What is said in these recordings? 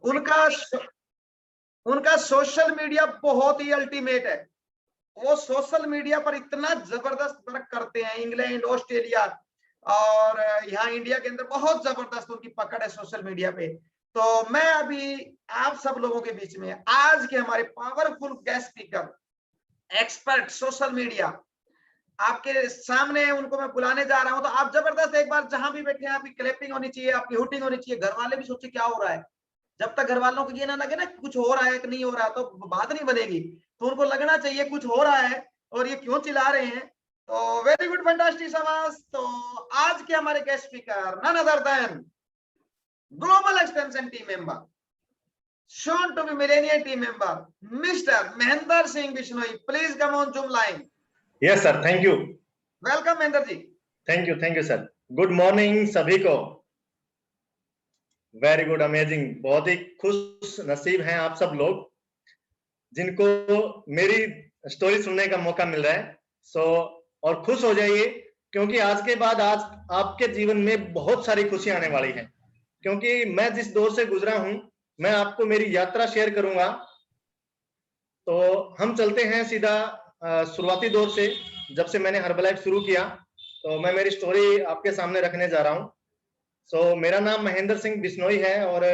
उनका उनका social media बहुत ही अल्टीमेट है। वो सोशल मीडिया पर इतना जबरदस्त वर्क करते हैं, इंग्लैंड, ऑस्ट्रेलिया और यहाँ इंडिया के अंदर बहुत जबरदस्त उनकी पकड़ है सोशल मीडिया पे। तो मैं अभी आप सब लोगों के बीच में आज के हमारे powerful guest speaker, expert social media, आपके सामने उनको मैं बुलाने जा रहा हूं। तो आप जबरदस्त एक बार जहां भी बैठे हैं आपकी क्लैपिंग होनी चाहिए, आपकी हुटिंग होनी चाहिए। घर वाले भी सोचे क्या हो रहा है। जब तक घर वालों को ये ना लगे ना कुछ हो रहा है कि नहीं हो रहा, तो बात नहीं बनेगी। तो उनको लगना चाहिए कुछ हो रहा है और ये क्यों चिल्ला रहे हैं। तो वेरी गुड, फैंटास्टिक शाबाश। तो आज के हमारे guest speaker none other than global extension team member, shown to be millennial team member, Mr. Mahendra Singh Bishnoi. Please come on Zoom line. Yes sir, thank you. Welcome Mahendra जी। Thank you sir. Good morning सभी को। Very good, amazing. बहुत ही खुश नसीब हैं आप सब लोग जिनको मेरी स्टोरी सुनने का मौका मिल रहा है। और खुश हो जाइए क्योंकि आज के बाद आज आपके जीवन में बहुत सारी खुशियां आने वाली हैं। क्योंकि मैं जिस दौर से गुजरा हूं, मैं आपको मेरी यात्रा शेयर करूंगा। तो हम चलते हैं सीधा शुरुआती दौर से, जब से मैंने हर्बलाइफ शुरू किया। तो मैं मेरी स्टोरी आपके सामने रखने जा रहा हूं। मेरा नाम महेंद्र सिंह बिश्नोई है और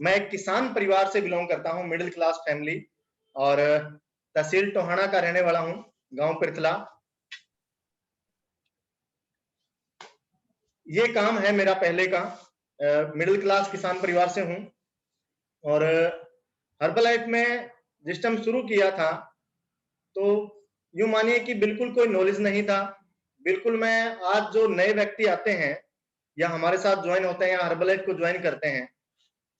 मैं एक किसान परिवार से बिलोंग करता हूं, मिडिल क्लास फैमिली, और तहसील टोहाना का रहने वाला हूं, गांव पिरथला। ये काम है मेरा पहले का। मिडिल क्लास किसान परिवार से हूं और हर्बलाइफ में जिस टाइम शुरू किया था तो यूं मानिए कि बिल्कुल कोई नॉलेज नहीं था। बिल्कुल मैं आज जो नए व्यक्ति आते हैं या हमारे साथ ज्वाइन होते हैं या हर्बलाइफ को ज्वाइन करते हैं,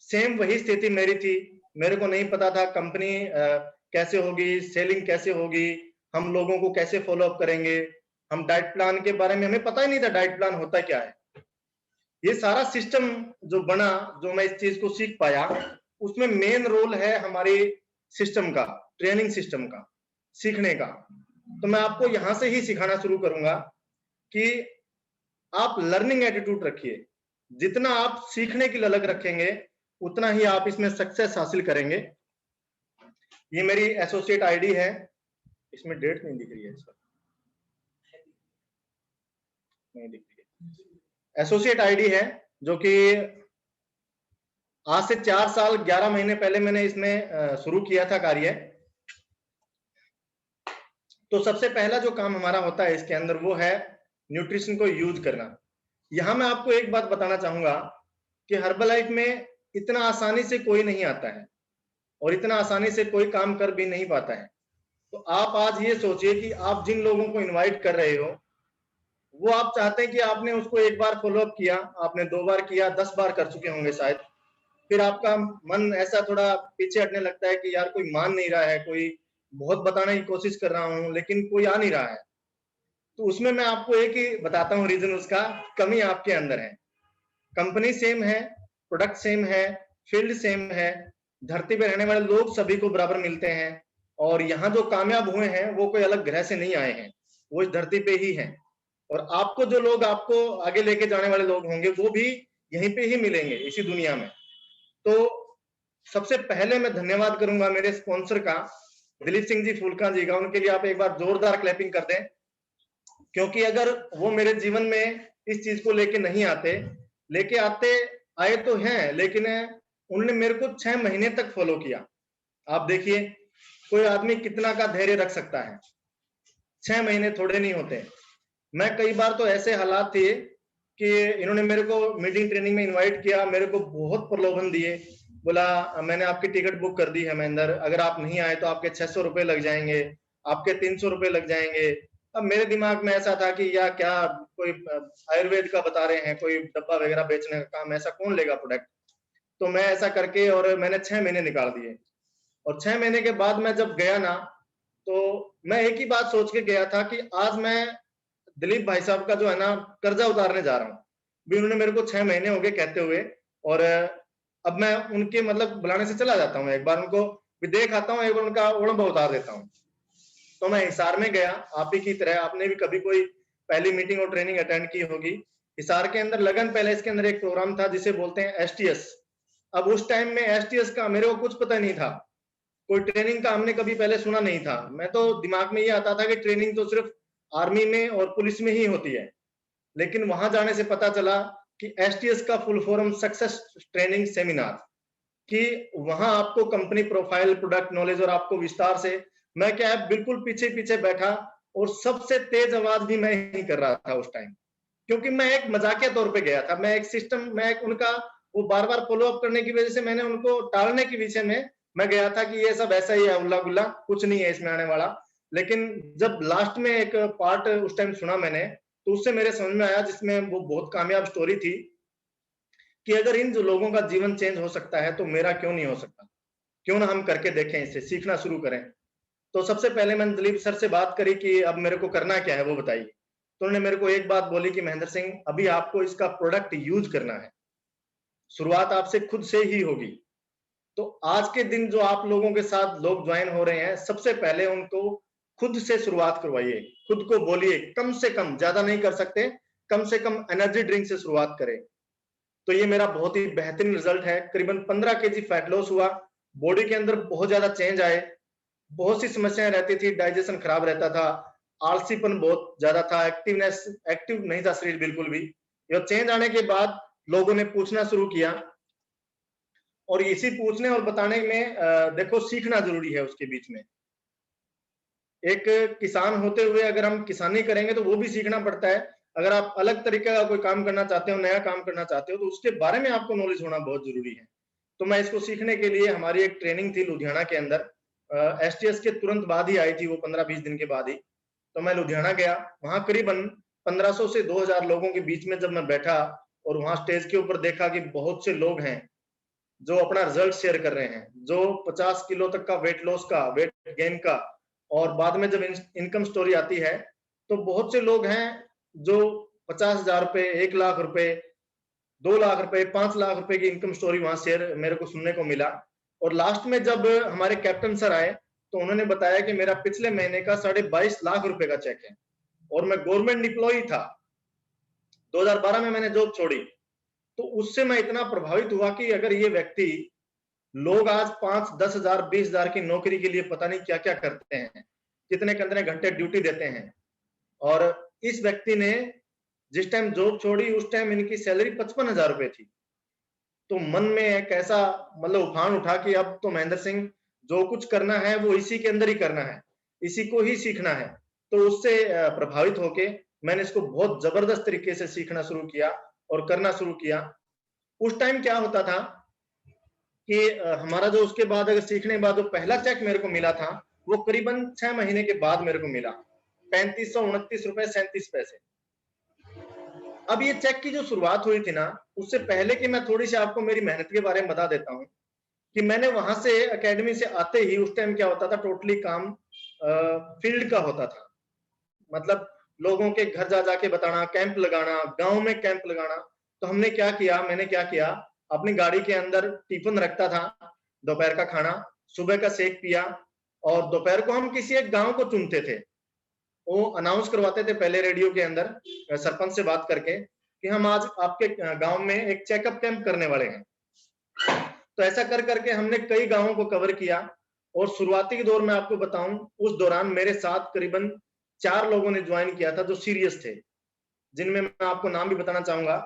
सेम वही स्थिति मेरी थी। मेरे को नहीं पता था कंपनी कैसे होगी, सेलिंग कैसे होगी, हम लोगों को कैसे फॉलो अप करेंगे, हम डाइट प्लान के बारे में हमें पता ही नहीं था डाइट प्लान होता क्या है। ये सारा सिस्टम जो बना, जो मैं इस चीज को सीख पाया, उसमें मेन रोल है हमारे सिस्टम का, ट्रेनिंग सिस्टम का, सीखने का। तो मैं आपको यहां से ही सिखाना शुरू करूंगा कि आप लर्निंग एटीट्यूड रखिए। जितना आप सीखने की ललक रखेंगे उतना ही आप इसमें सक्सेस हासिल करेंगे। ये मेरी एसोसिएट आईडी है, इसमें डेट नहीं दिख रही है सर, नहीं दिख रही है। एसोसिएट आईडी है जो कि आज से 4 साल 11 महीने पहले मैंने इसमें शुरू किया था कार्य। तो सबसे पहला जो काम हमारा होता है इसके अंदर वो है न्यूट्रिशन को यूज करना। यहां मैं आपको एक बात बताना चाहूंगा कि हर्बलाइफ में इतना आसानी से कोई नहीं आता है और इतना आसानी से कोई काम कर भी नहीं पाता है। तो आप आज ये सोचिए कि आप जिन लोगों को इनवाइट कर रहे हो वो आप चाहते हैं कि आपने उसको एक बार फॉलो अप किया, आपने 2 बार किया, 10 बार कर चुके होंगे शायद। फिर आपका मन ऐसा थोड़ा पीछे हटने लगता है कि यार कोई मान नहीं रहा है, कोई बहुत बताने की कोशिश कर रहा हूं लेकिन कोई आ नहीं रहा है। तो उसमें मैं आपको एक ही बताता हूं रीजन, उसका कमी आपके अंदर है। कंपनी सेम है, प्रोडक्ट सेम है, फील्ड सेम है, धरती पे रहने वाले लोग सभी को बराबर मिलते हैं और यहाँ जो कामयाब हुए हैं वो कोई अलग ग्रह से नहीं आए हैं, वो इस धरती पे ही हैं। और आपको जो लोग आपको आगे लेके जाने वाले लोग होंगे वो भी यहीं पे ही मिलेंगे, इसी दुनिया में। तो सबसे पहले मैं धन्यवाद करूंगा मेरे स्पॉन्सर का, दिलीप सिंह जी फुलका जी का। उनके लिए आप एक बार जोरदार क्लैपिंग कर दें, क्योंकि अगर वो मेरे जीवन में इस चीज को लेके नहीं आते, लेके आए तो हैं, लेकिन उन्होंने मेरे को 6 महीने तक फॉलो किया। आप देखिए कोई आदमी कितना का धैर्य रख सकता है, 6 महीने थोड़े नहीं होते। मैं कई बार तो ऐसे हालात थे कि इन्होंने मेरे को मीटिंग ट्रेनिंग में इनवाइट किया, मेरे को बहुत प्रलोभन दिए, बोला मैंने आपकी टिकट बुक कर दी है महेंद्र, अगर आप नहीं आए तो आपके 600 रुपए लग जाएंगे, आपके 300 रुपए लग जाएंगे। अब मेरे दिमाग में ऐसा था कि या क्या कोई आयुर्वेद का बता रहे हैं, कोई डब्बा वगैरह बेचने का काम, ऐसा कौन लेगा प्रोडक्ट। तो मैं ऐसा करके और मैंने 6 महीने निकाल दिए। और 6 महीने के बाद मैं जब गया ना, तो मैं एक ही बात सोच के गया था कि आज मैं दिलीप भाई साहब का जो है ना कर्जा उतारने जा रहा हूँ। भी उन्होंने मेरे को 6 महीने हो गए कहते हुए, और अब मैं उनके मतलब बुलाने से चला जाता हूँ, एक बार उनको भी देख आता हूँ, एक बार उनका ओढ़ उतार देता हूँ। तो मैं हिसार में गया, आप ही की तरह आपने भी कभी कोई पहली मीटिंग और ट्रेनिंग अटेंड की होगी। हिसार के अंदर लगन पैलेस के अंदर एक प्रोग्राम था जिसे बोलते हैं STS, अब उस टाइम में एसटीएस का मेरे को कुछ पता नहीं था, कोई ट्रेनिंग का हमने कभी पहले सुना नहीं था। मैं तो दिमाग में ये आता था कि ट्रेनिंग तो सिर्फ आर्मी में और पुलिस में ही होती है, लेकिन वहां जाने से पता चला कि एसटीएस का full form success training seminar, कि वहां आपको कंपनी प्रोफाइल, प्रोडक्ट नॉलेज और आपको विस्तार से, मैं क्या है बिल्कुल पीछे पीछे बैठा और सबसे तेज आवाज भी मैं ही कर रहा था उस टाइम, क्योंकि मैं एक मजाकिया तौर पे गया था। मैं एक सिस्टम, मैं एक उनका वो बार बार फॉलो अप करने की वजह से मैंने उनको टालने के विषय में मैं गया था कि ये सब ऐसा ही है, उल्ला गुल्ला, कुछ नहीं है इसमें आने वाला। लेकिन जब लास्ट में एक पार्ट उस टाइम सुना मैंने, तो उससे मेरे समझ में आया, जिसमें वो बहुत कामयाब स्टोरी थी, कि अगर इन जो लोगों का जीवन चेंज हो सकता है तो मेरा क्यों नहीं हो सकता, क्यों ना हम करके देखें, इसे सीखना शुरू करें। तो सबसे पहले मैंने दिलीप सर से बात करी कि अब मेरे को करना क्या है वो बताइए। तो उन्होंने मेरे को एक बात बोली कि महेंद्र सिंह, अभी आपको इसका प्रोडक्ट यूज करना है, शुरुआत आपसे खुद से ही होगी। तो आज के दिन जो आप लोगों के साथ लोग ज्वाइन हो रहे हैं, सबसे पहले उनको खुद से शुरुआत करवाइए, खुद को बोलिए, कम से कम, ज्यादा नहीं कर सकते, कम से कम एनर्जी ड्रिंक से शुरुआत करें। तो ये मेरा बहुत ही बेहतरीन रिजल्ट है। करीबन 15 केजी फैट लॉस हुआ, बॉडी के अंदर बहुत ज्यादा चेंज आए, बहुत सी समस्याएं रहती थी, डाइजेशन खराब रहता था, आलसीपन बहुत ज्यादा था, एक्टिव नहीं था शरीर बिल्कुल भी। ये चेंज आने के बाद लोगों ने पूछना शुरू किया, और इसी पूछने और बताने में देखो सीखना जरूरी है उसके बीच में। एक किसान होते हुए अगर हम किसानी करेंगे तो वो भी सीखना पड़ता है। अगर आप अलग तरीके का कोई काम करना चाहते हो, नया काम करना चाहते हो, तो उसके बारे में आपको नॉलेज होना बहुत जरूरी है। तो मैं इसको सीखने के लिए, हमारी एक ट्रेनिंग थी लुधियाना के अंदर, एसटीएस के तुरंत बाद ही आई थी वो, 15-20 दिन के बाद ही। तो मैं लुधियाना गया, वहां करीबन 1500 से 2000 लोगों के बीच में जब मैं बैठा और वहां स्टेज के ऊपर देखा कि बहुत से लोग हैं जो अपना रिजल्ट शेयर कर रहे हैं, जो 50 किलो तक का वेट लॉस का, वेट गेन का, और बाद में जब इनकम स्टोरी आती है तो बहुत से लोग हैं जो 50,000 रुपए, 1 लाख रुपए, 2 लाख रुपए, 5 लाख रुपए की इनकम स्टोरी वहां शेयर मेरे को सुनने को मिला। और लास्ट में जब हमारे कैप्टन सर आए तो उन्होंने बताया कि मेरा पिछले महीने का 22.5 लाख रुपए का चेक है, और मैं गवर्नमेंट एम्प्लॉई था, 2012 में मैंने जॉब छोड़ी। तो उससे मैं इतना प्रभावित हुआ कि अगर ये व्यक्ति, लोग आज 5-10 हजार, 20 हजार की नौकरी के लिए पता नहीं क्या क्या करते हैं, कितने कितने घंटे ड्यूटी देते हैं, और इस व्यक्ति ने जिस टाइम जॉब छोड़ी उस टाइम इनकी सैलरी 55,000 रुपए थी। तो मन में एक ऐसा मतलब उफान उठा कि अब तो महेंद्र सिंह, जो कुछ करना है वो इसी के अंदर ही करना है, इसी को ही सीखना है। तो उससे प्रभावित होके मैंने इसको बहुत जबरदस्त तरीके से सीखना शुरू किया और करना शुरू किया। उस टाइम क्या होता था कि हमारा जो उसके बाद अगर सीखने के बाद जो पहला चेक मेरे को मिला था, वो करीबन 6 महीने के बाद मेरे को मिला, 3529 रुपए 37 पैसे। अब ये चेक की जो शुरुआत हुई थी ना, उससे पहले कि मैं थोड़ी सी आपको मेरी मेहनत के बारे में बता देता हूँ कि मैंने वहां से एकेडमी से आते ही, उस टाइम क्या होता था, टोटली काम फील्ड का होता था। मतलब लोगों के घर जा जाके बताना, कैंप लगाना, गांव में कैंप लगाना। तो हमने क्या किया, मैंने क्या किया, अपनी गाड़ी के अंदर टिफिन रखता था, दोपहर का खाना, सुबह का शेक पिया, और दोपहर को हम किसी एक गांव को चुनते थे, वो अनाउंस करवाते थे पहले रेडियो के अंदर, सरपंच से बात करके, कि हम आज आपके गांव में एक चेकअप कैंप करने वाले हैं। तो ऐसा कर करके हमने कई गांवों को कवर किया। और शुरुआती के दौर में आपको बताऊं, उस दौरान मेरे साथ करीबन 4 लोगों ने ज्वाइन किया था जो सीरियस थे, जिनमें मैं आपको नाम भी बताना चाहूंगा,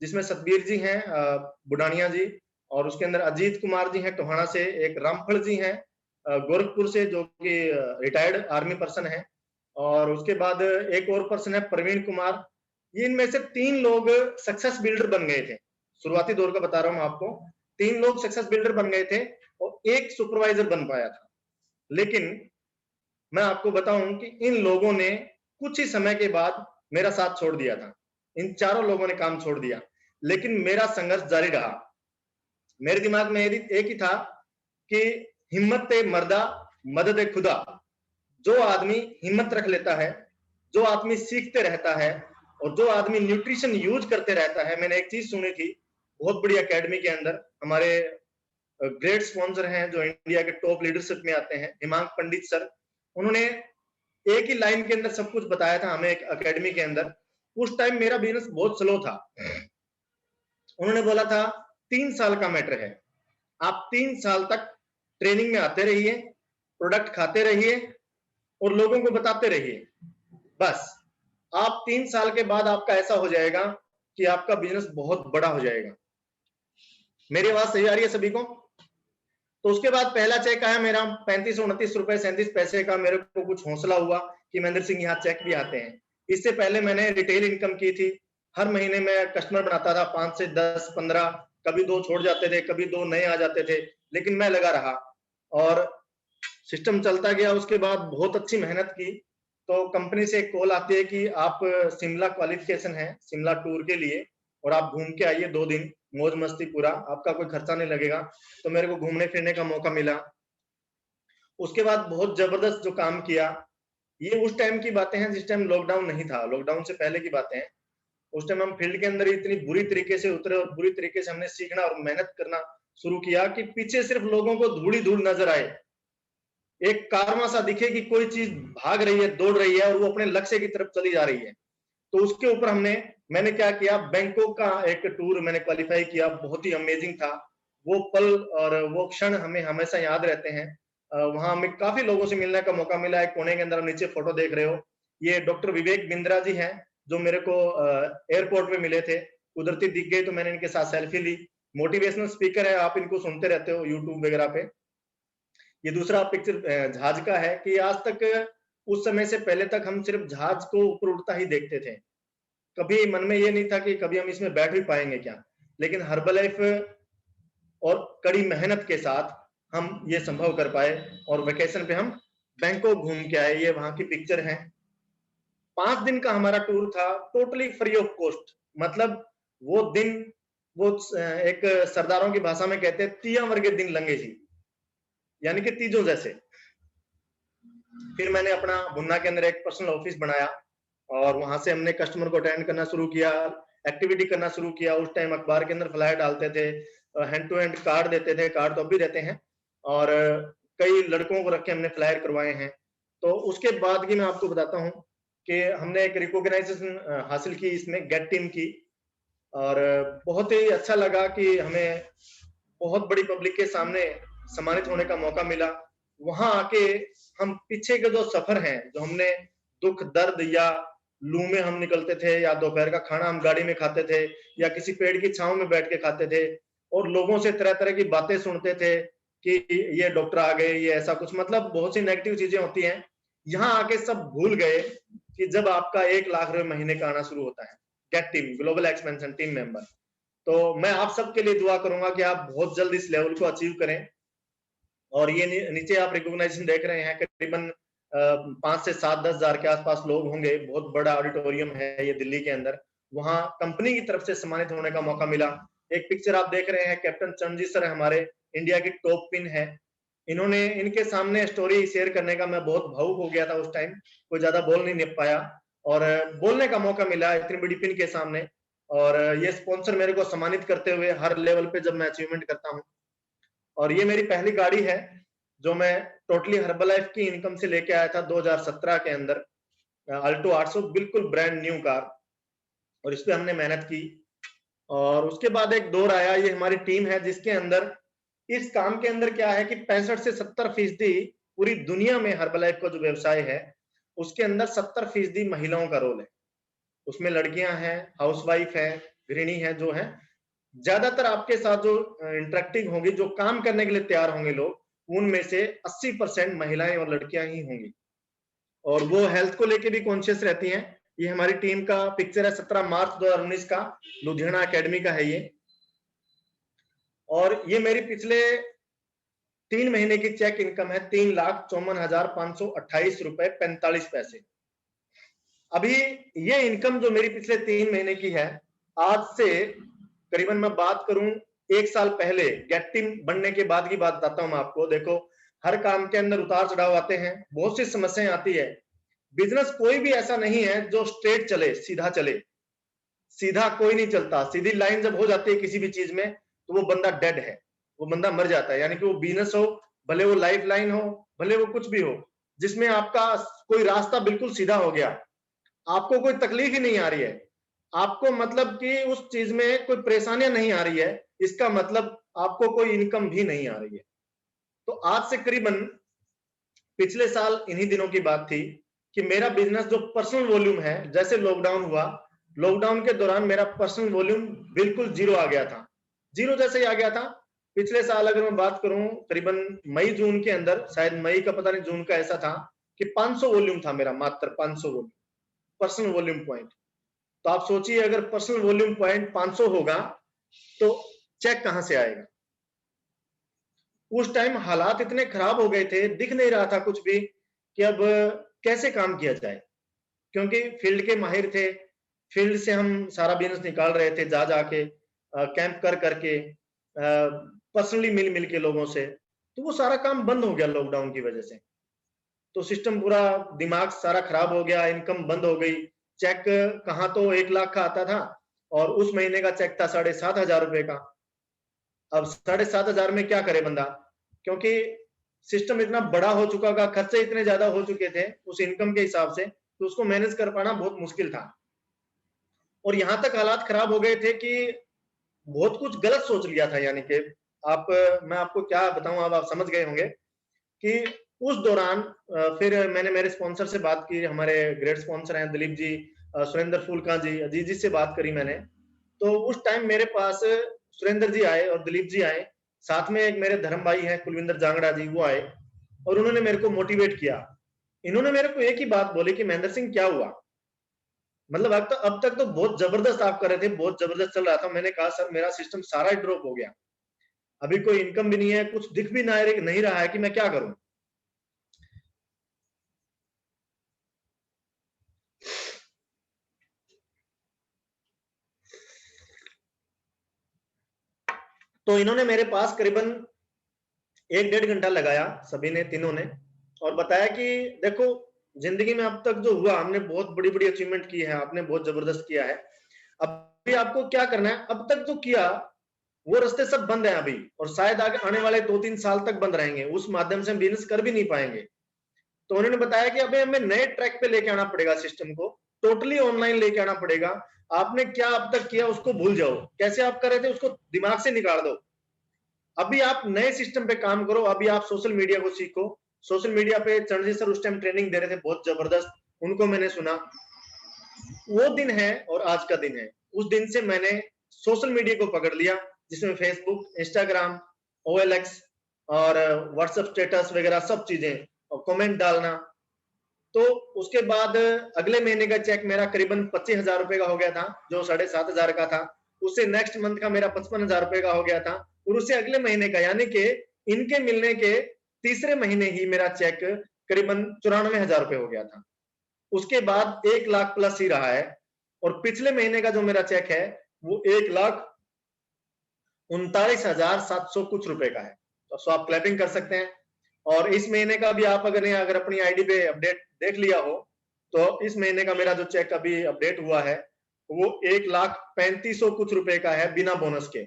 जिसमें सतबीर जी हैं बुडानिया जी, और उसके अंदर अजीत कुमार जी हैं टोहाना से, एक रामफल जी हैं गोरखपुर से, जो कि रिटायर्ड आर्मी पर्सन है, और उसके बाद एक और पर्सन है प्रवीण कुमार। ये इनमें से 3 लोग सक्सेस बिल्डर बन गए थे। शुरुआती दौर का बता रहा हूं आपको, 3 लोग सक्सेस बिल्डर बन गए थे और एक सुपरवाइजर बन पाया था। लेकिन मैं आपको बताऊं कि इन लोगों ने कुछ ही समय के बाद मेरा साथ छोड़ दिया था। इन चारों लोगों ने काम छोड़ दिया, लेकिन मेरा संघर्ष जारी रहा। मेरे दिमाग में एक ही था कि हिम्मत मर्दा मदद खुदा। जो आदमी हिम्मत रख लेता है, जो आदमी सीखते रहता है, और जो आदमी न्यूट्रिशन यूज करते रहता है। मैंने एक चीज सुनी थी, बहुत बड़ी एकेडमी के अंदर हमारे ग्रेट स्पॉन्सर हैं जो इंडिया के टॉप लीडरशिप में आते हैं, हिमांक पंडित सर, उन्होंने एक ही लाइन के अंदर सब कुछ बताया था हमें एक एकेडमी के अंदर। उस टाइम मेरा बिजनेस बहुत स्लो था। उन्होंने बोला था 3 साल का मैटर है, आप 3 साल तक ट्रेनिंग में आते रहिए, प्रोडक्ट खाते रहिए और लोगों को बताते रहिए। बस आप 3 साल के बाद आपका ऐसा हो जाएगा कि आपका बिजनेस बहुत बड़ा हो जाएगा। मेरी आवाज सही आ रही है सभी को? तो उसके बाद पहला चेक आया मेरा 3529 रुपए 37 पैसे का। मेरे को कुछ हौसला हुआ कि महेंद्र सिंह यहाँ चेक भी आते हैं। इससे पहले मैंने रिटेल इनकम की थी। हर महीने में कस्टमर बनाता था 5 से 10 15, कभी 2 छोड़ जाते थे, कभी 2 नए आ जाते थे, लेकिन मैं लगा रहा और सिस्टम चलता गया। उसके बाद बहुत अच्छी मेहनत की तो कंपनी से एक कॉल आती है कि आप शिमला क्वालिफिकेशन है शिमला टूर के लिए और आप घूम के आइए 2 दिन, मौज मस्ती पूरा, आपका कोई खर्चा नहीं लगेगा। तो मेरे को घूमने फिरने का मौका मिला। उसके बाद बहुत जबरदस्त जो काम किया, ये उस टाइम की बातें हैं जिस टाइम लॉकडाउन नहीं था, लॉकडाउन से पहले की बातें हैं। उस टाइम हम फील्ड के अंदर इतनी बुरी तरीके से उतरे और बुरी तरीके से हमने सीखना और मेहनत करना शुरू किया कि पीछे सिर्फ लोगों को धूल धूल नजर आए, एक कारवां सा दिखे कि कोई चीज भाग रही है, दौड़ रही है और वो अपने लक्ष्य की तरफ चली जा रही है। तो उसके ऊपर मैंने क्या किया, बैंकॉक का एक टूर मैंने क्वालिफाई किया। बहुत ही अमेजिंग था वो पल और वो क्षण, हमें हमेशा याद रहते हैं। वहां हमें काफी लोगों से मिलने का मौका मिला। एक कोने के अंदर नीचे फोटो देख रहे हो, ये डॉक्टर विवेक बिंद्रा जी हैं जो मेरे को एयरपोर्ट पे मिले थे। कुदरती दिख गए तो मैंने इनके साथ सेल्फी ली। मोटिवेशनल स्पीकर है, आप इनको सुनते रहते हो यूट्यूब वगैरह पे। ये दूसरा पिक्चर जहाज का है कि आज तक, उस समय से पहले तक हम सिर्फ जहाज को ऊपर उड़ता ही देखते थे। कभी मन में ये नहीं था कि कभी हम इसमें बैठ भी पाएंगे क्या, लेकिन हर्बलाइफ और कड़ी मेहनत के साथ हम ये संभव कर पाए और वेकेशन पे हम बैंकॉक घूम के आए। ये वहां की पिक्चर है। 5 दिन का हमारा टूर था, टोटली फ्री ऑफ कॉस्ट। मतलब वो दिन, वो एक सरदारों की भाषा में कहते हैं तिया वर्गे दिन लंगे थी, यानी कि तीजों जैसे। फिर मैंने अपना भुन्ना के अंदर एक पर्सनल ऑफिस बनाया और वहां से हमने कस्टमर को अटेंड करना शुरू किया, एक्टिविटी करना शुरू किया। उस टाइम अखबार के अंदर फ्लायर डालते थे, हैंड टू हैंड कार्ड देते थे, कार्ड तो अभी देते हैं, और कई लड़कों को रख के हमने फ्लायर करवाए हैं। तो उसके बाद की मैं आपको बताता हूँ कि हमने एक रिकॉग्नाइजेशन हासिल की इसमें गेट टीम की, और बहुत ही अच्छा लगा कि हमें बहुत बड़ी पब्लिक के सामने सम्मानित होने का मौका मिला। वहां आके हम पीछे के जो सफर हैं, जो हमने दुख दर्द, या लू में हम निकलते थे, या दोपहर का खाना हम गाड़ी में खाते थे, या किसी पेड़ की छांव में बैठ के खाते थे, और लोगों से तरह तरह की बातें सुनते थे कि ये डॉक्टर आ गए, ये ऐसा कुछ, मतलब बहुत सी नेगेटिव चीजें होती हैं। यहाँ आके सब भूल गए कि जब आपका 1 लाख रुपए महीने का आना शुरू होता है। Get team global expansion team member. तो मैं आप सबके लिए दुआ करूंगा कि आप बहुत जल्द इस लेवल को अचीव करें। और ये नीचे आप रिकॉग्नाइजेशन देख रहे हैं, करीबन 5 से 7 10 हजार के आसपास लोग होंगे। बहुत बड़ा ऑडिटोरियम है ये दिल्ली के अंदर। वहां कंपनी की तरफ से सम्मानित होने का मौका मिला। एक पिक्चर आप देख रहे हैं, कैप्टन चरणजीत सर हमारे इंडिया की टॉप पिन है। इन्होंने, इनके सामने स्टोरी शेयर करने का मैं बहुत भावुक हो गया था उस टाइम, कोई ज्यादा बोल नहीं पाया, और बोलने का मौका मिला इतनी बड़ी पिन के सामने। और ये स्पॉन्सर मेरे को सम्मानित करते हुए हर लेवल पे जब मैं अचीवमेंट करता हूँ। और ये मेरी पहली गाड़ी है जो मैं टोटली हर्बलाइफ की इनकम से लेके आया था 2017 के अंदर, अल्टो 800, बिल्कुल ब्रांड न्यू कार, और इस पे हमने मेहनत की। और उसके बाद एक दौर आया, ये हमारी टीम है जिसके अंदर, इस काम के अंदर क्या है कि 65 से 70% पूरी दुनिया में हर्बलाइफ का जो व्यवसाय है उसके अंदर 70% महिलाओं का रोल है। उसमें लड़कियां हैं, हाउसवाइफ है, गृहिणी है, जो है ज्यादातर आपके साथ जो इंटरेक्टिव होंगी, जो काम करने के लिए तैयार होंगे लोग, उनमें से 80% महिलाएं और लड़कियां ही होंगी, और वो हेल्थ को लेके भी कॉन्शियस रहती हैं। ये हमारी टीम का पिक्चर है 17 मार्च 2019 का, लुधियाना एकेडमी का है ये। और ये मेरी पिछले 3 महीने की चेक इनकम है 3,54,528 रुपए 45 पैसे। अभी ये इनकम जो मेरी पिछले 3 महीने की है, आज से करीबन मैं बात करूं 1 साल पहले, गेट टीम बनने के बाद की बात बताता हूं मैं आपको। देखो, हर काम के अंदर उतार चढ़ाव आते हैं, बहुत सी समस्याएं आती है। बिजनेस कोई भी ऐसा नहीं है जो स्ट्रेट चले, सीधा चले। सीधा कोई नहीं चलता। सीधी लाइन जब हो जाती है किसी भी चीज में तो वो बंदा डेड है, वो बंदा मर जाता है। यानी कि वो बिजनेस हो, भले वो लाइफ लाइन हो, भले वो कुछ भी हो, जिसमें आपका कोई रास्ता बिल्कुल सीधा हो गया, आपको कोई तकलीफ ही नहीं आ रही है, आपको मतलब कि उस चीज में कोई परेशानियां नहीं आ रही है, इसका मतलब आपको कोई इनकम भी नहीं आ रही है। तो आज से करीबन पिछले साल इन्हीं दिनों की बात थी कि मेरा बिजनेस जो पर्सनल वॉल्यूम है, जैसे लॉकडाउन हुआ, लॉकडाउन के दौरान मेरा पर्सनल वॉल्यूम बिल्कुल जीरो आ गया था। जीरो जैसे ही आ गया था, पिछले साल अगर मैं बात करूं करीबन मई जून के अंदर, शायद मई का पता नहीं जून का, ऐसा था कि 500 वॉल्यूम था मेरा, मात्र 500 वॉल्यूम, पर्सनल वॉल्यूम पॉइंट। तो आप सोचिए अगर पर्सनल वॉल्यूम पॉइंट 500 होगा तो चेक कहां से आएगा। उस टाइम हालात इतने खराब हो गए थे, दिख नहीं रहा था कुछ भी कि अब कैसे काम किया जाए, क्योंकि फील्ड के माहिर थे, फील्ड से हम सारा बिजनेस निकाल रहे थे, जा जाके कैंप कर करके, पर्सनली मिल मिल के लोगों से। तो वो सारा काम बंद हो गया लॉकडाउन की वजह से। तो सिस्टम पूरा, दिमाग सारा खराब हो गया, इनकम बंद हो गई। चेक कहाँ तो 1 लाख का आता था और उस महीने का चेक था 7,500 रुपए का। अब 7,500 में क्या करे बंदा, क्योंकि सिस्टम इतना बड़ा हो चुका था, खर्चे इतने ज्यादा हो चुके थे उस इनकम के हिसाब से, तो उसको मैनेज कर पाना बहुत मुश्किल था। और यहां तक हालात खराब हो गए थे कि बहुत कुछ गलत सोच लिया था, यानी कि आप, मैं आपको क्या बताऊं, अब आप समझ गए होंगे कि उस दौरान फिर मैंने मेरे स्पॉन्सर से बात की, हमारे ग्रेट स्पॉन्सर हैं दिलीप जी, सुरेंद्र फूलका जी, अजीत जी से बात करी मैंने। तो उस टाइम मेरे पास सुरेंद्र जी आए और दिलीप जी आए, साथ में एक मेरे धर्म भाई हैं कुलविंदर जांगड़ा जी, वो आए और उन्होंने मेरे को मोटिवेट किया। इन्होंने मेरे को एक ही बात बोली कि महेंद्र सिंह क्या हुआ, मतलब अब तक तो बहुत जबरदस्त आप कर रहे थे, बहुत जबरदस्त चल रहा था। मैंने कहा सर मेरा सिस्टम सारा ड्रॉप हो गया, अभी कोई इनकम भी नहीं है, कुछ दिख भी नहीं रहा है कि मैं क्या करूं। तो इन्होंने मेरे पास करीबन 1-1.5 घंटा लगाया, सभी ने, तीनों ने, और बताया कि देखो जिंदगी में अब तक जो हुआ, हमने बहुत बड़ी बड़ी अचीवमेंट की है, आपने बहुत जबरदस्त किया है, अभी आपको क्या करना है, अब तक जो किया वो रास्ते सब बंद है अभी, और शायद आगे आने वाले 2-3 साल तक बंद रहेंगे, उस माध्यम से हम बिजनेस कर भी नहीं पाएंगे। तो उन्होंने बताया कि अभी हमें नए ट्रैक पे लेके आना पड़ेगा, सिस्टम को टोटली ऑनलाइन लेके आना पड़ेगा। आपने क्या अब तक किया उसको भूल जाओ, कैसे आप कर रहे थे उसको दिमाग से निकाल दो, अभी आप नए सिस्टम पे काम करो। अभी आप सोशल मीडिया को सीखो। सोशल मीडिया पे चरणजीत सर उस टाइम ट्रेनिंग दे रहे थे, बहुत जबरदस्त, उनको मैंने सुना। वो दिन है और आज का दिन है, उस दिन से मैंने सोशल मीडिया को पकड़ लिया, जिसमें फेसबुक, इंस्टाग्राम, OLX और व्हाट्सएप स्टेटस वगैरह सब चीजें, और कमेंट डालना। तो उसके बाद अगले महीने का चेक मेरा करीबन 25,000 रुपए का हो गया था, जो 7,500 का था। उससे नेक्स्ट मंथ का मेरा 55,000 रुपए का हो गया था, और उससे अगले महीने का, यानी कि इनके मिलने के तीसरे महीने ही मेरा चेक करीबन 94,000 रुपए हो गया था। उसके बाद 1 लाख प्लस ही रहा है, और पिछले महीने का जो मेरा चेक है वो 1,39,700 कुछ रुपए का है। तो आप क्लैपिंग कर सकते हैं। और इस महीने का भी आप अगर अपनी आईडी पे अपडेट देख लिया हो, तो इस महीने का मेरा जो चेक अभी अपडेट हुआ है वो 1,35,000 कुछ रुपए का है, बिना बोनस के।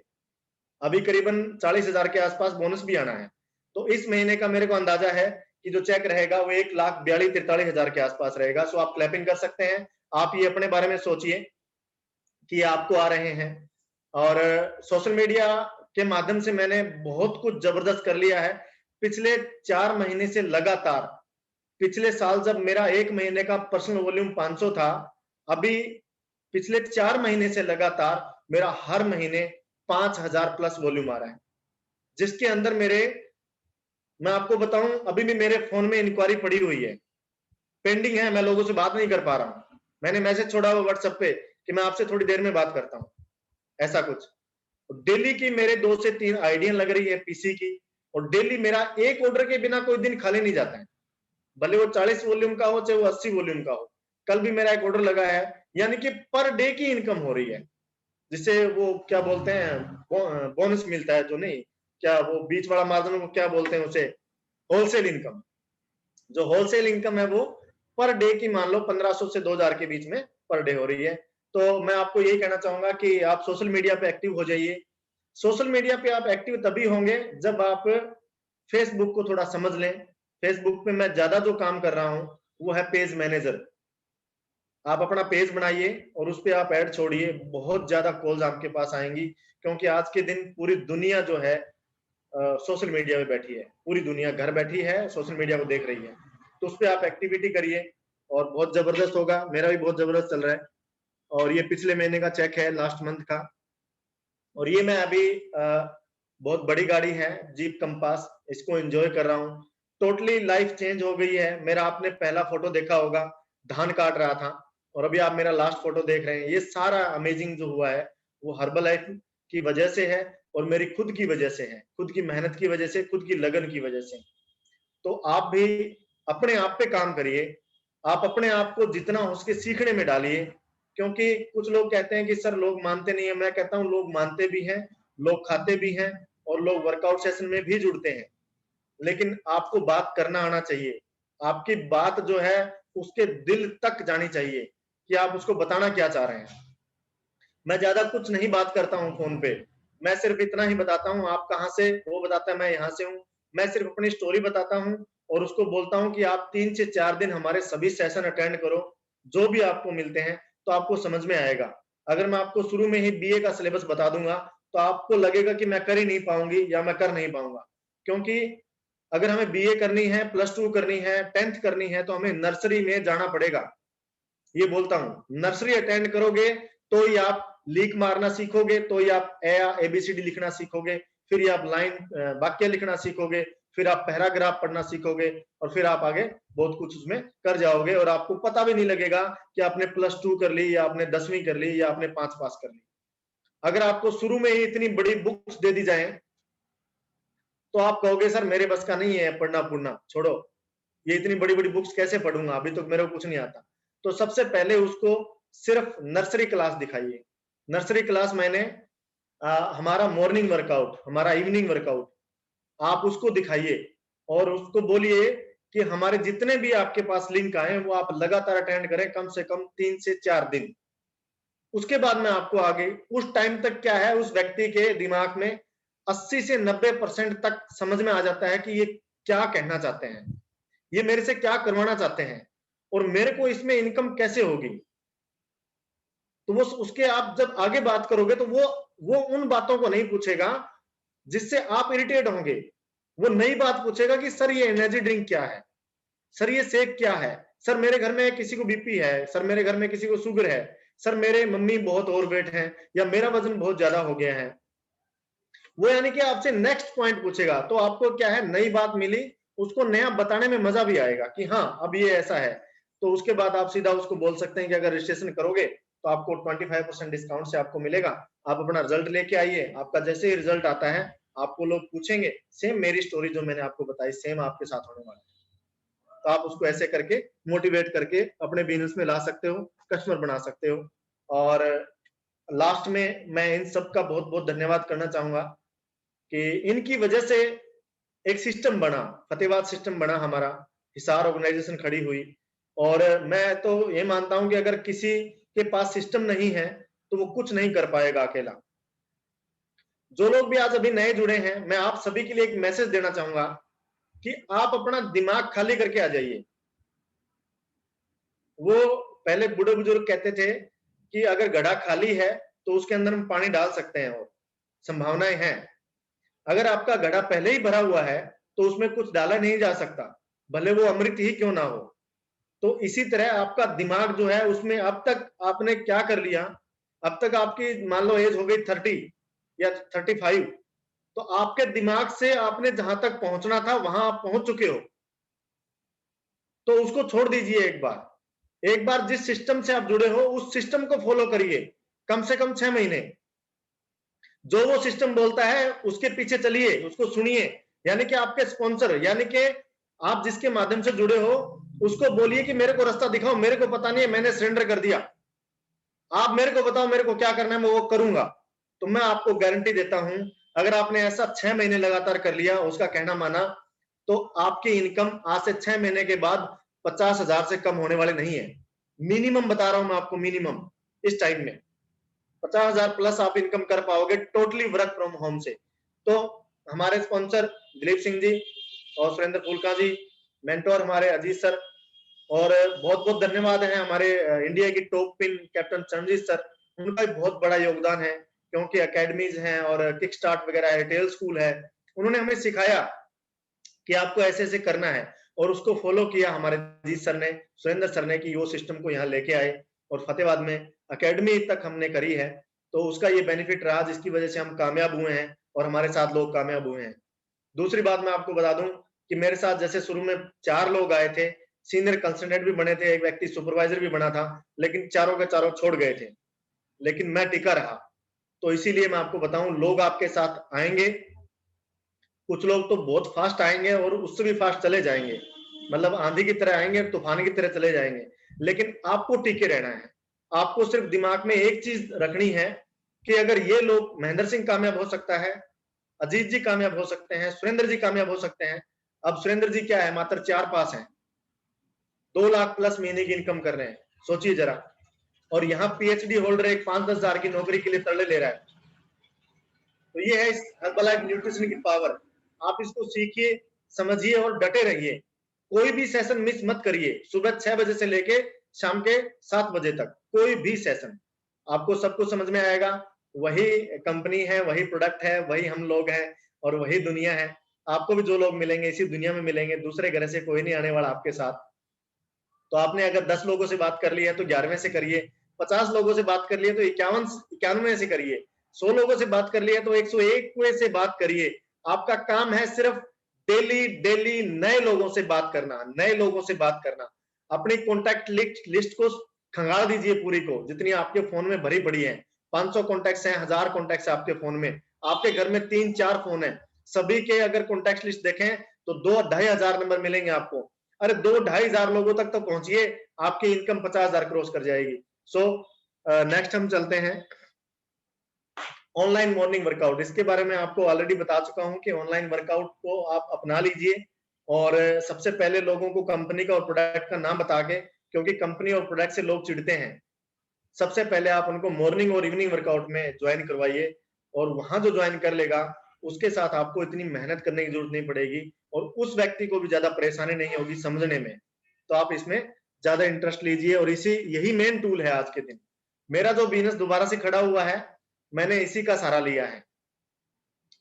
अभी करीबन 40,000 के आसपास बोनस भी आना है। तो इस महीने का मेरे को अंदाजा है कि जो चेक रहेगा वो 1,42,43,000 के आसपास रहेगा। सो आप क्लैपिंग कर सकते हैं। आप ये अपने बारे में सोचिए कि आपको आ रहे हैं। और सोशल मीडिया के माध्यम से मैंने बहुत कुछ जबरदस्त कर लिया है पिछले 4 महीने से लगातार। पिछले साल जब मेरा 1 महीने का पर्सनल वॉल्यूम 500 था, अभी पिछले 4 महीने से लगातार मेरा हर महीने 5,000 प्लस वॉल्यूम आ रहा है, जिसके अंदर मैं आपको बताऊं, अभी भी मेरे फोन में इंक्वायरी पड़ी हुई है, पेंडिंग है, मैं लोगों से बात नहीं कर पा रहा हूं। मैंने मैसेज छोड़ा हुआ व्हाट्सएप पे कि मैं आपसे थोड़ी देर में बात करता हूं, ऐसा कुछ। डेली की मेरे 2 से 3 आइडिया लग रही है पीसी की, और डेली मेरा एक ऑर्डर के बिना कोई दिन खाली नहीं जाता है, भले वो 40 वॉल्यूम का हो चाहे वो 80 वॉल्यूम का हो। कल भी मेरा एक ऑर्डर लगा है, यानी कि पर डे की इनकम हो रही है, जिससे वो क्या बोलते हैं, बोनस मिलता है, जो नहीं, क्या वो बीच वाला मार्जिन को क्या बोलते हैं उसे, होलसेल इनकम। जो होलसेल इनकम है वो पर डे की मान लो 1,500 से 2,000 के बीच में पर डे हो रही है। तो मैं आपको यही कहना चाहूंगा कि आप सोशल मीडिया पे एक्टिव हो जाइए। सोशल मीडिया पे आप एक्टिव तभी होंगे जब आप फेसबुक को थोड़ा समझ लें। फेसबुक पे मैं ज्यादा जो काम कर रहा हूं वो है पेज मैनेजर। आप अपना पेज बनाइए और उस पे आप ऐड छोड़िए, बहुत ज्यादा कॉल्स आपके पास आएंगी, क्योंकि आज के दिन पूरी दुनिया जो है सोशल मीडिया पे बैठी है, पूरी दुनिया घर बैठी है, सोशल मीडिया को देख रही है। तो उस पे आप एक्टिविटी करिए और बहुत जबरदस्त होगा। मेरा भी बहुत जबरदस्त चल रहा है, और ये पिछले महीने का चेक है, लास्ट मंथ का। और ये मैं अभी बहुत बड़ी गाड़ी है, जीप कंपास, इसको एंजॉय कर रहा हूँ। टोटली लाइफ चेंज हो गई है मेरा। आपने पहला फोटो देखा होगा, धान काट रहा था, और अभी आप मेरा लास्ट फोटो देख रहे हैं। ये सारा अमेजिंग जो हुआ है वो हर्बलाइफ की वजह से है, और मेरी खुद की वजह से है, खुद की मेहनत की वजह से, खुद की लगन की वजह से। तो आप भी अपने आप पे काम करिए, आप अपने आप को जितना हो सके सीखने में डालिए। क्योंकि कुछ लोग कहते हैं कि सर लोग मानते नहीं है, मैं कहता हूँ लोग मानते भी हैं, लोग खाते भी हैं, और लोग वर्कआउट सेशन में भी जुड़ते हैं, लेकिन आपको बात करना आना चाहिए। आपकी बात जो है उसके दिल तक जानी चाहिए कि आप उसको बताना क्या चाह रहे हैं। मैं ज्यादा कुछ नहीं बात करता हूँ फोन पे, मैं सिर्फ इतना ही बताता हूँ आप कहाँ से, वो बताता है मैं यहाँ से हूँ। मैं सिर्फ अपनी स्टोरी बताता हूँ और उसको बोलता हूँ कि आप 3 से 4 दिन हमारे सभी सेशन अटेंड करो, जो भी आपको मिलते हैं, तो आपको समझ में आएगा। अगर मैं आपको शुरू में ही बीए का सिलेबस बता दूंगा तो आपको लगेगा कि मैं कर ही नहीं पाऊंगी या मैं कर नहीं पाऊंगा। क्योंकि अगर हमें बीए करनी है, +2 करनी है, 10th करनी है, तो हमें नर्सरी में जाना पड़ेगा। ये बोलता हूँ, नर्सरी अटेंड करोगे तो ही आप लीक मारना सीखोगे, तो ही आप एबीसीडी लिखना सीखोगे, फिर ही आप लाइन वाक्य लिखना सीखोगे, फिर आप पैराग्राफ पढ़ना सीखोगे, और फिर आप आगे बहुत कुछ उसमें कर जाओगे, और आपको पता भी नहीं लगेगा कि आपने +2 कर ली, या आपने 10वीं कर ली, या आपने 5 पास कर ली। अगर आपको शुरू में ही इतनी बड़ी बुक्स दे दी जाए तो आप कहोगे सर मेरे बस का नहीं है पढ़ना पुढ़ना, छोड़ो, ये इतनी बड़ी बड़ी बुक्स कैसे पढ़ूंगा, अभी तो मेरे को कुछ नहीं आता। तो सबसे पहले उसको सिर्फ नर्सरी क्लास दिखाइए। नर्सरी क्लास मैंने हमारा मॉर्निंग वर्कआउट, हमारा इवनिंग वर्कआउट, आप उसको दिखाइए और उसको बोलिए कि हमारे जितने भी आपके पास लिंक आए वो आप लगातार अटेंड करें, कम से कम 3 से 4 दिन। उसके बाद में आपको आगे उस टाइम तक क्या है, उस व्यक्ति के दिमाग में 80 से 90% तक समझ में आ जाता है कि ये क्या कहना चाहते हैं, ये मेरे से क्या करवाना चाहते हैं, और मेरे को इसमें इनकम कैसे होगी। तो वो उसके आप जब आगे बात करोगे तो वो उन बातों को नहीं पूछेगा जिससे आप इरिटेट होंगे। वो नई बात पूछेगा कि सर ये एनर्जी ड्रिंक क्या है, सर ये शेक क्या है, सर मेरे घर में किसी को बीपी है, सर मेरे घर में किसी को शुगर है, सर मेरे मम्मी बहुत ओवरवेट हैं, या मेरा वजन बहुत ज्यादा हो गया है। वो यानी कि आपसे नेक्स्ट पॉइंट पूछेगा, तो आपको क्या है, नई बात मिली, उसको नया बताने में मजा भी आएगा कि हाँ अब ये ऐसा है। तो उसके बाद आप सीधा उसको बोल सकते हैं कि अगर रजिस्ट्रेशन करोगे तो आपको 25% डिस्काउंट से आपको मिलेगा, आप अपना रिजल्ट लेके आइए। आपका जैसे ही रिजल्ट आता है आपको लोग पूछेंगे, सेम मेरी स्टोरी जो मैंने आपको बताई सेम आपके साथ होने वाला है। तो आप उसको ऐसे करके मोटिवेट करके अपने बिजनेस में ला सकते हो, कस्टमर बना सकते हो। और लास्ट में मैं इन सब का बहुत बहुत धन्यवाद करना चाहूंगा कि इनकी वजह से एक सिस्टम बना, फतेहबाद सिस्टम बना हमारा, हिसार ऑर्गेनाइजेशन खड़ी हुई। और मैं तो ये मानता हूं कि अगर किसी के पास सिस्टम नहीं है तो वो कुछ नहीं कर पाएगा अकेला। जो लोग भी आज अभी नए जुड़े हैं, मैं आप सभी के लिए एक मैसेज देना चाहूंगा कि आप अपना दिमाग खाली करके आ जाइए। वो पहले बूढ़े बुजुर्ग कहते थे कि अगर घड़ा खाली है तो उसके अंदर हम पानी डाल सकते हैं, और संभावनाएं हैं। अगर आपका घड़ा पहले ही भरा हुआ है तो उसमें कुछ डाला नहीं जा सकता, भले वो अमृत ही क्यों ना हो। तो इसी तरह आपका दिमाग जो है उसमें अब तक आपने क्या कर लिया, अब तक आपकी मान लो एज हो गई 30 या 35, तो आपके दिमाग से आपने जहां तक पहुंचना था वहां आप पहुंच चुके हो। तो उसको छोड़ दीजिए। एक बार जिस सिस्टम से आप जुड़े हो उस सिस्टम को फॉलो करिए, कम से कम 6 महीने। जो वो सिस्टम बोलता है उसके पीछे चलिए, उसको सुनिए। यानी कि आपके स्पॉन्सर, यानी कि आप जिसके माध्यम से जुड़े हो उसको बोलिए कि मेरे को रास्ता दिखाओ, मेरे को पता नहीं है, मैंने सरेंडर कर दिया, आप मेरे को बताओ मेरे को क्या करना है, मैं वो करूंगा। तो मैं आपको गारंटी देता हूं, अगर आपने ऐसा 6 महीने लगातार कर लिया, उसका कहना माना, तो आपकी इनकम आज से 6 महीने के बाद 50,000 से कम होने वाले नहीं है। मिनिमम बता रहा हूं मैं आपको, मिनिमम इस टाइम में 50,000 प्लस आप इनकम कर पाओगे टोटली वर्क फ्रॉम होम से। तो हमारे स्पॉन्सर दिलीप सिंह जी और सुरेंद्र फूलका जी, मेंटोर हमारे अजीत सर, और बहुत बहुत धन्यवाद है हमारे इंडिया की top pin captain Charanjit sir, उनका भी बहुत बड़ा योगदान है, क्योंकि एकेडमीज हैं और किक स्टार्ट वगैरह है, टेल स्कूल है, उन्होंने हमें सिखाया कि आपको ऐसे ऐसे करना है, और उसको फॉलो किया हमारे जीत सर ने, सुरेंद्र सर ने, कि वो सिस्टम को यहाँ लेके आए और फतेहाबाद में एकेडमी तक हमने करी है। तो उसका ये बेनिफिट रहा, जिसकी वजह से हम कामयाब हुए हैं और हमारे साथ लोग कामयाब हुए हैं। दूसरी बात मैं आपको बता दूं कि मेरे साथ जैसे शुरू में 4 लोग आए थे, सीनियर कंसल्टेंट भी बने थे, एक व्यक्ति सुपरवाइजर भी बना था, लेकिन चारों के चारों छोड़ गए थे, लेकिन मैं टिका रहा। तो इसीलिए मैं आपको बताऊं, लोग आपके साथ आएंगे, कुछ लोग तो बहुत फास्ट आएंगे और उससे भी फास्ट चले जाएंगे, मतलब आंधी की तरह आएंगे, तूफान की तरह चले जाएंगे, लेकिन आपको टिके रहना है। आपको सिर्फ दिमाग में एक चीज रखनी है कि अगर ये लोग, महेंद्र सिंह कामयाब हो सकता है, अजीत जी कामयाब हो सकते हैं, सुरेंद्र जी कामयाब हो सकते हैं। अब सुरेंद्र जी क्या है, मात्र 4 पास हैं, 2 लाख प्लस महीने की इनकम कर रहे हैं, सोचिए जरा। और यहाँ पीएचडी होल्डर एक 5-10 हजार की नौकरी के लिए तरले ले रहा है। तो ये है इस हर्बलाइफ न्यूट्रिशन की पावर। आप इसको सीखिए, समझिए और डटे रहिए। कोई भी सेशन मिस मत करिए, सुबह 6 बजे से लेके शाम के 7 बजे तक कोई भी सेशन, आपको सब कुछ समझ में आएगा। वही कंपनी है, वही प्रोडक्ट है, वही हम लोग हैं और वही दुनिया है। आपको भी जो लोग मिलेंगे इसी दुनिया में मिलेंगे, दूसरे घर से कोई नहीं आने वाला आपके साथ। तो आपने अगर 10 लोगों से बात कर ली है तो 11वें से करिए, 50 लोगों से बात कर लिए तो 91वें से करिए, 100 लोगों से बात कर लिया तो 101वें से बात करिए। आपका काम है सिर्फ डेली डेली नए लोगों से बात करना, नए लोगों से बात करना। अपनी कॉन्टैक्ट लिस्ट को खंगाल दीजिए पूरी को, जितनी आपके फोन में भरी पड़ी है। 500 कॉन्टैक्ट्स हैं, 1000 कॉन्टैक्ट्स है आपके फोन में, आपके घर में 3-4 फोन है, सभी के अगर कॉन्टैक्ट लिस्ट देखें तो 2-2.5 हजार नंबर मिलेंगे आपको। अरे 2-2.5 हजार लोगों तक तो पहुंचिए, आपकी इनकम 50 हजार क्रॉस कर जाएगी। सो नेक्स्ट हम चलते हैं ऑनलाइन मॉर्निंग वर्कआउट। इसके बारे में आपको ऑलरेडी बता चुका हूं कि ऑनलाइन वर्कआउट को आप अपना लीजिए, और सबसे पहले लोगों को कंपनी का और प्रोडक्ट का नाम बता के, क्योंकि कंपनी और प्रोडक्ट से लोग चिढ़ते हैं, सबसे पहले आप उनको मॉर्निंग और इवनिंग वर्कआउट में ज्वाइन करवाइए, और वहां जो ज्वाइन कर लेगा उसके साथ आपको इतनी मेहनत करने की जरूरत नहीं पड़ेगी, और उस व्यक्ति को भी ज्यादा परेशानी नहीं होगी समझने में। तो आप इसमें ज्यादा इंटरेस्ट लीजिए, और यही मेन टूल है आज के दिन। मेरा जो बिजनेस दोबारा से खड़ा हुआ है, मैंने इसी का सहारा लिया है,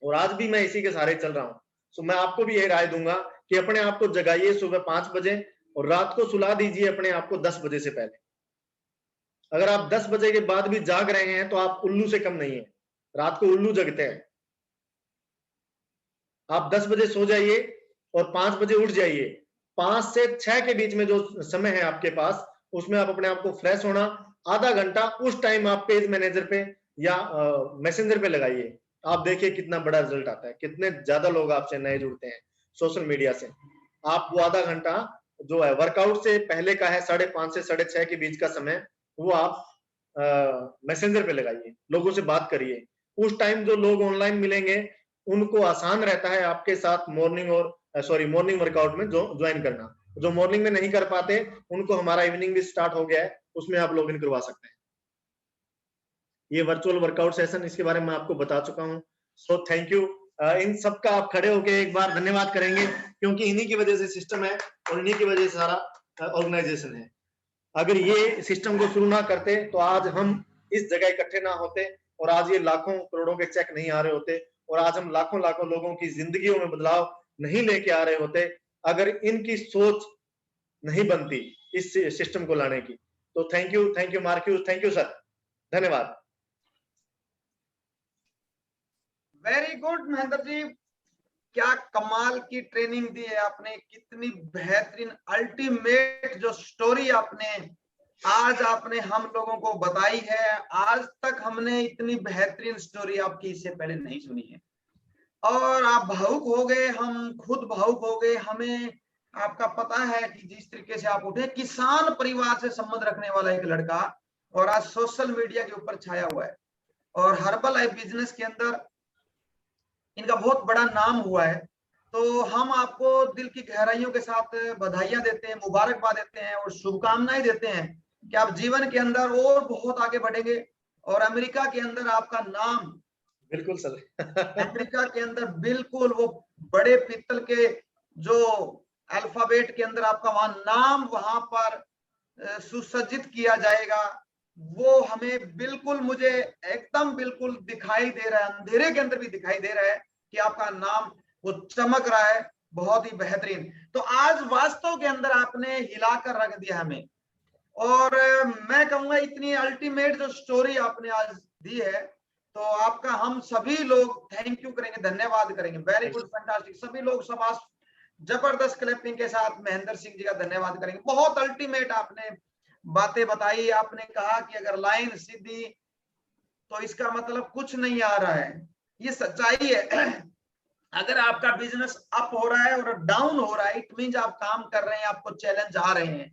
और आज भी मैं इसी के सहारे चल रहा हूं। तो मैं आपको भी यही राय दूंगा कि अपने आप को जगाइए सुबह 5 बजे, और रात को सुला दीजिए अपने आप को 10 बजे से पहले। अगर आप 10 बजे के बाद भी जाग रहे हैं तो आप उल्लू से कम नहीं है। रात को उल्लू जगते हैं। आप 10 बजे सो जाइए और 5 बजे उठ जाइए। 5 से 6 के बीच में जो समय है आपके पास, उसमें आप अपने आप को फ्रेश होना, आधा घंटा उस टाइम आप पेज मैनेजर पे या मैसेंजर पे लगाइए। आप देखिए कितना बड़ा रिजल्ट आता है, कितने ज्यादा लोग आपसे नए जुड़ते हैं सोशल मीडिया से। आप वो आधा घंटा जो है वर्कआउट से पहले का है, 5:30 से 6:30 के बीच का समय, वो आप मैसेंजर पे लगाइए, लोगों से बात करिए। उस टाइम जो लोग ऑनलाइन मिलेंगे उनको आसान रहता है आपके साथ मॉर्निंग वर्कआउट में जो ज्वाइन करना। जो मॉर्निंग में नहीं कर पाते उनको हमारा इवनिंग भी स्टार्ट हो गया है, उसमें आप लॉग इन करवा सकते हैं। ये वर्चुअल वर्कआउट सेशन, इसके बारे में आपको बता चुका हूं। So thank you. इन सबका आप खड़े होके एक बार धन्यवाद करेंगे, क्योंकि इन्हीं की वजह से सिस्टम है और इन्हीं की वजह से सारा ऑर्गेनाइजेशन है। अगर ये सिस्टम को शुरू ना करते तो आज हम इस जगह इकट्ठे ना होते, और आज ये लाखों करोड़ों के चेक नहीं आ रहे होते, और आज हम लाखों लाखों लोगों की जिंदगियों में बदलाव नहीं लेके आ रहे होते, अगर इनकी सोच नहीं बनती इस सिस्टम को लाने की। तो thank you Marcus, thank you sir, धन्यवाद। वेरी गुड महेंद्र जी, क्या कमाल की ट्रेनिंग दी है आपने, कितनी बेहतरीन अल्टीमेट जो स्टोरी आज आपने हम लोगों को बताई है। आज तक हमने इतनी बेहतरीन स्टोरी आपकी इससे पहले नहीं सुनी है, और आप भावुक हो गए, हम खुद भावुक हो गए। हमें आपका पता है कि जिस तरीके से आप उठे, किसान परिवार से संबंध रखने वाला एक लड़का, और आज सोशल मीडिया के ऊपर छाया हुआ है, और हर्बल लाइफ बिजनेस के अंदर इनका बहुत बड़ा नाम हुआ है। तो हम आपको दिल की गहराइयों के साथ बधाइयां देते हैं, मुबारकबाद देते हैं और शुभकामनाएं देते हैं कि आप जीवन के अंदर और बहुत आगे बढ़ेंगे, और अमेरिका के अंदर आपका नाम, बिल्कुल सर। अमेरिका के अंदर बिल्कुल वो बड़े पीतल के जो अल्फाबेट के अंदर आपका वहां नाम वहां पर सुसज्जित किया जाएगा, वो हमें बिल्कुल, मुझे एकदम बिल्कुल दिखाई दे रहा है, अंधेरे के अंदर भी दिखाई दे रहा है कि आपका नाम वो चमक रहा है, बहुत ही बेहतरीन। तो आज वास्तव के अंदर आपने हिलाकर रख दिया हमें, और मैं कहूंगा इतनी अल्टीमेट जो स्टोरी आपने आज दी है, तो आपका हम सभी लोग थैंक यू करेंगे, धन्यवाद करेंगे। Very good, fantastic. सभी लोग शाबाश, जबरदस्त क्लैपिंग के साथ महेंद्र सिंह जी का धन्यवाद करेंगे। बहुत अल्टीमेट आपने बातें बताई। आपने कहा कि अगर लाइन सीधी तो इसका मतलब कुछ नहीं आ रहा है, ये सच्चाई है। अगर आपका बिजनेस अप हो रहा है और डाउन हो रहा है, इट मींस आप काम कर रहे हैं, आपको चैलेंज आ रहे हैं,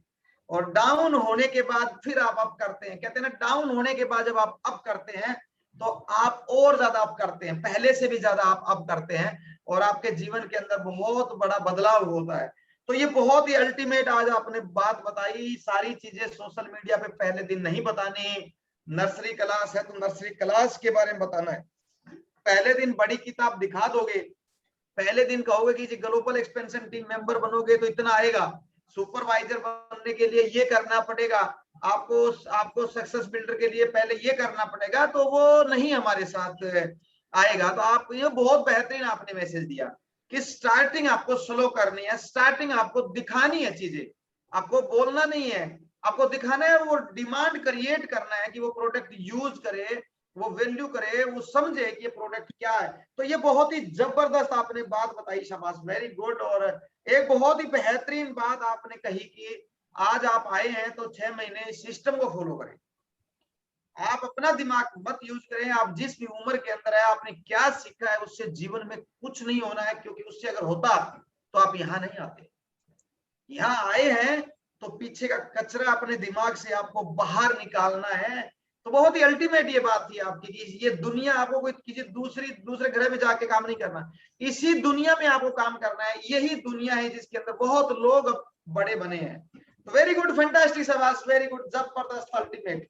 और डाउन होने के बाद फिर आप अप करते हैं। कहते हैं ना, डाउन होने के बाद जब आप अप करते हैं तो आप और ज्यादा अप करते हैं, पहले से भी ज्यादा आप अप करते हैं, और आपके जीवन के अंदर बहुत बड़ा बदलाव होता है। तो ये बहुत ही अल्टीमेट आज आपने बात बताई। सारी चीजें सोशल मीडिया पे पहले दिन नहीं बतानी, नर्सरी क्लास है तो नर्सरी क्लास के बारे में बताना है। पहले दिन बड़ी किताब दिखा दोगे, पहले दिन कहोगे कि जी ग्लोबल एक्सपेंशन टीम मेंबर बनोगे तो इतना आएगा, सुपरवाइजर बनने के लिए ये करना पड़ेगा, आपको सक्सेस बिल्डर के लिए पहले ये करना पड़ेगा, तो वो नहीं हमारे साथ आएगा। तो आप, ये बहुत बेहतरीन आपने मैसेज दिया कि स्टार्टिंग आपको स्लो करनी है, स्टार्टिंग आपको दिखानी है चीजें, आपको बोलना नहीं है, आपको दिखाना है, वो डिमांड क्रिएट करना है कि वो प्रोडक्ट यूज करे, वो वैल्यू करे, वो समझे कि ये प्रोडक्ट क्या है। तो ये बहुत ही जबरदस्त आपने बात बताई, शाबाश, वेरी गुड। और एक बहुत ही बेहतरीन बात आपने कही कि आज आप आए हैं तो 6 महीने सिस्टम को फॉलो करें, आप अपना दिमाग मत यूज करें। आप जिस भी उम्र के अंदर है, आपने क्या सीखा है उससे जीवन में कुछ नहीं होना है, क्योंकि उससे अगर होता तो आप यहाँ नहीं आते। यहाँ आए हैं तो पीछे का कचरा अपने दिमाग से आपको बाहर निकालना है। तो बहुत ही अल्टीमेट ये बात थी आपकी कि ये दुनिया, आपको कोई किसी दूसरे ग्रह में जाके काम नहीं करना, इसी दुनिया में आपको काम करना है। यही दुनिया है जिसके अंदर बहुत लोग बड़े बने हैं। तो वेरी गुड, फैंटास्टिक, शाबाश, वेरी गुड, जबरदस्त, अल्टीमेट।